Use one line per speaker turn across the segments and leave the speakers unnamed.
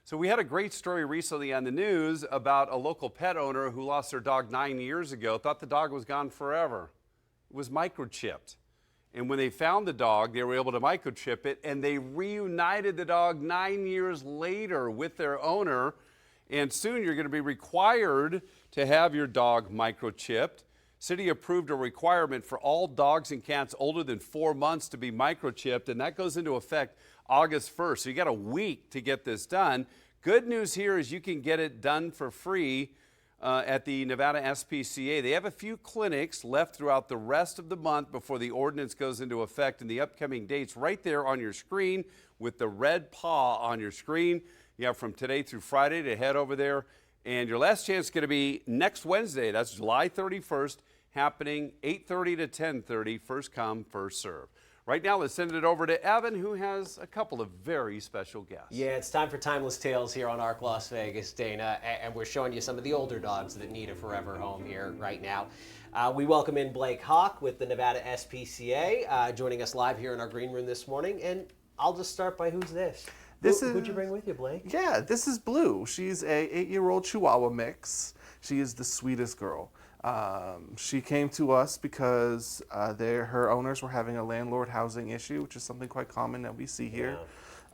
So we had a great story recently on the news about a local pet owner who lost their dog 9 years ago, thought the dog was gone forever. It was microchipped. And when they found the dog, they were able to microchip it, and they reunited the dog 9 years later with their owner. And soon you're going to be required to have your dog microchipped. City approved a requirement for all dogs and cats older than 4 months to be microchipped, and that goes into effect August 1st. So you got a week to get this done. Good news here is you can get it done for free at the Nevada SPCA. They have a few clinics left throughout the rest of the month before the ordinance goes into effect, and the upcoming dates right there on your screen with the red paw on your screen. You have from today through Friday to head over there. And your last chance is going to be next Wednesday. That's July 31st, happening 8:30 to 10:30, first come, first serve. Right now, let's send it over to Evan, who has a couple of very special guests.
Yeah, it's time for Timeless Tales here on ARC Las Vegas, Dana, and we're showing you some of the older dogs that need a forever home here right now. We welcome in Blake Hawk with the Nevada SPCA, joining us live here in our green room this morning. And I'll just start by who's this? Who'd you bring with you, Blake?
Yeah, this is Blue. She's a 8-year-old Chihuahua mix. She is the sweetest girl. She came to us because her owners were having a landlord housing issue, which is something quite common that we see here.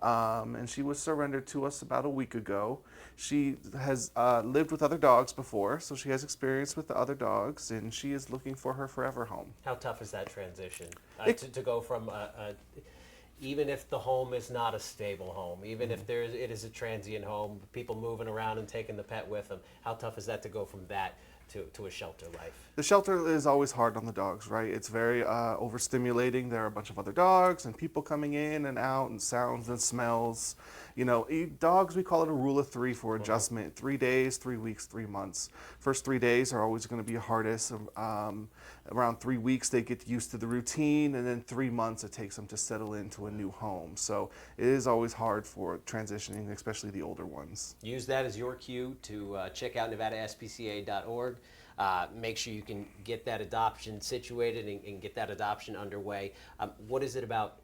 Yeah. And she was surrendered to us about a week ago. She has lived with other dogs before, so she has experience with the other dogs, and she is looking for her forever home.
How tough is that transition to go from even if the home is not a stable home, even if it is a transient home, people moving around and taking the pet with them, how tough is that to go from that to a shelter life?
The shelter is always hard on the dogs, right? It's very overstimulating. There are a bunch of other dogs and people coming in and out and sounds and smells. You know, dogs, we call it a rule of 3 for adjustment. 3 days, 3 weeks, 3 months. First 3 days are always going to be hardest. Around 3 weeks, they get used to the routine, and then 3 months, it takes them to settle into a new home. So it is always hard for transitioning, especially the older ones.
Use that as your cue to check out NevadaSPCA.org. Make sure you can get that adoption situated and get that adoption underway. What is it about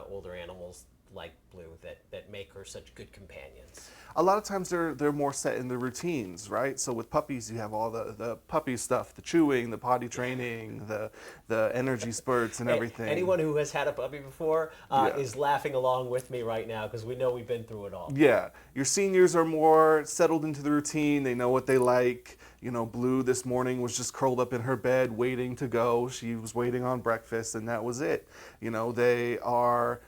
older animals like Blue that make her such good companions?
A lot of times they're more set in the routines, right? So with puppies, you have all the puppy stuff, the chewing, the potty training, the energy spurts and everything.
Anyone who has had a puppy before is laughing along with me right now because we know we've been through it all.
Yeah, your seniors are more settled into the routine. They know what they like. You know, Blue this morning was just curled up in her bed waiting to go. She was waiting on breakfast, and that was it. You know, they are...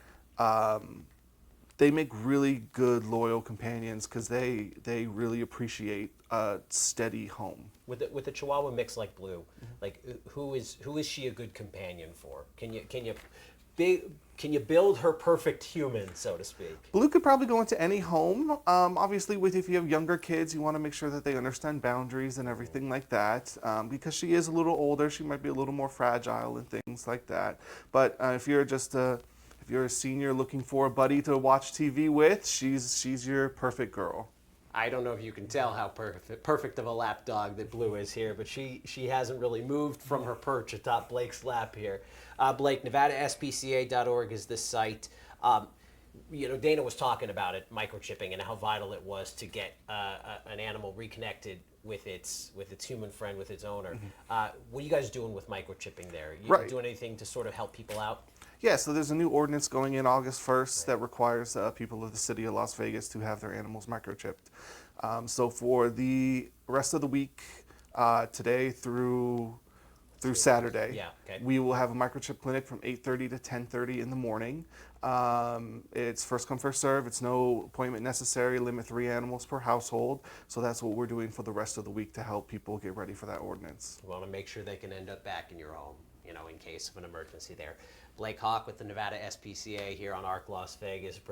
they make really good, loyal companions because they really appreciate a steady home.
With a Chihuahua mix like Blue, like who is she a good companion for? Can you build her perfect human, so to speak?
Blue could probably go into any home. Obviously, if you have younger kids, you want to make sure that they understand boundaries and everything like that. Because she is a little older, she might be a little more fragile and things like that. But if you're a senior looking for a buddy to watch TV with, she's your perfect girl.
I don't know if you can tell how perfect of a lap dog that Blue is here, but she hasn't really moved from her perch atop Blake's lap here. Blake, NevadaSPCA.org is the site. You know, Dana was talking about it, microchipping, and how vital it was to get an animal reconnected with its human friend, with its owner. What are you guys doing with microchipping there? You doing anything to sort of help people out?
Yeah, so there's a new ordinance going in August 1st that requires people of the city of Las Vegas to have their animals microchipped. So for the rest of the week, today through Saturday, we will have a microchip clinic from 8:30 to 10:30 in the morning. It's first come, first serve. It's no appointment necessary, limit 3 animals per household. So that's what we're doing for the rest of the week to help people get ready for that ordinance.
We want to make sure they can end up back in your home, you know, in case of an emergency there. Blake Hawk with the Nevada SPCA here on ARC Las Vegas.